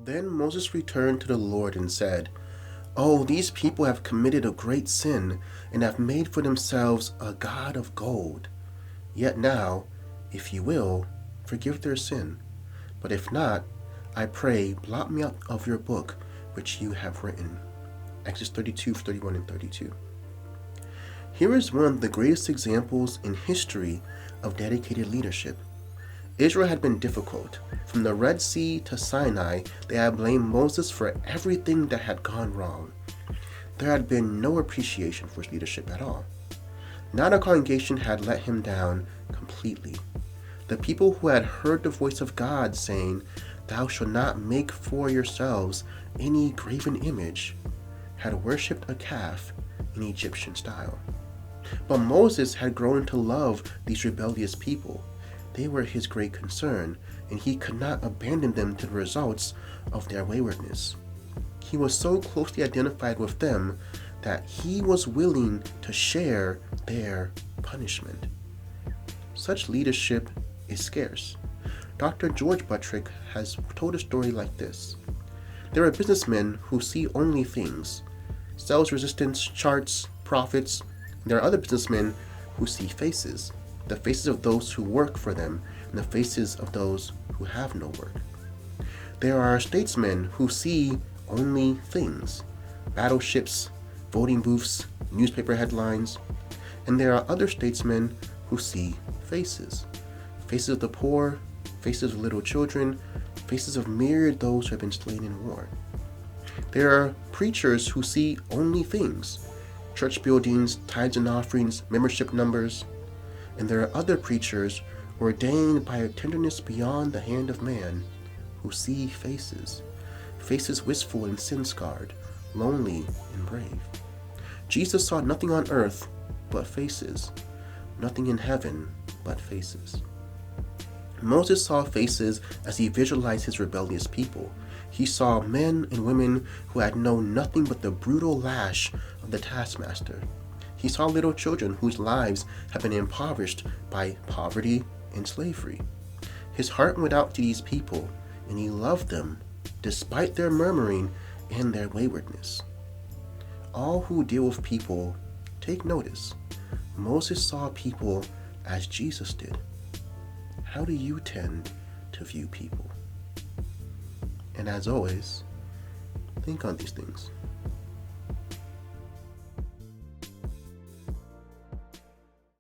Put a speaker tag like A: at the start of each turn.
A: Then Moses returned to the Lord and said, "Oh, these people have committed a great sin and have made for themselves a god of gold. Yet now, if you will, forgive their sin. But if not, I pray, blot me out of your book which you have written." Exodus 32, 31, and 32. Here is one of the greatest examples in history of dedicated leadership. Israel had been difficult. From the Red Sea to Sinai, they had blamed Moses for everything that had gone wrong. There had been no appreciation for his leadership at all. Now the congregation had let him down completely. The people who had heard the voice of God saying, "Thou shalt not make for yourselves any graven image," had worshipped a calf in Egyptian style. But Moses had grown to love these rebellious people. They were his great concern, and he could not abandon them to the results of their waywardness. He was so closely identified with them that he was willing to share their punishment. Such leadership is scarce. Dr. George Buttrick has told a story like this. There are businessmen who see only things: sales resistance, charts, profits. There are other businessmen who see faces, the faces of those who work for them and the faces of those who have no work. There are statesmen who see only things: battleships, voting booths, newspaper headlines. And there are other statesmen who see faces: faces of the poor, faces of little children, faces of myriad those who have been slain in war. There are preachers who see only things: church buildings, tithes and offerings, membership numbers. And there are other preachers ordained by a tenderness beyond the hand of man who see faces: faces wistful and sin-scarred, lonely and brave. Jesus saw nothing on earth but faces, nothing in heaven but faces. Moses saw faces as he visualized his rebellious people. He saw men and women who had known nothing but the brutal lash of the taskmaster. He saw little children whose lives had been impoverished by poverty and slavery. His heart went out to these people, and he loved them despite their murmuring and their waywardness. All who deal with people take notice. Moses saw people as Jesus did. How do you tend to view people? And as always, think on these things.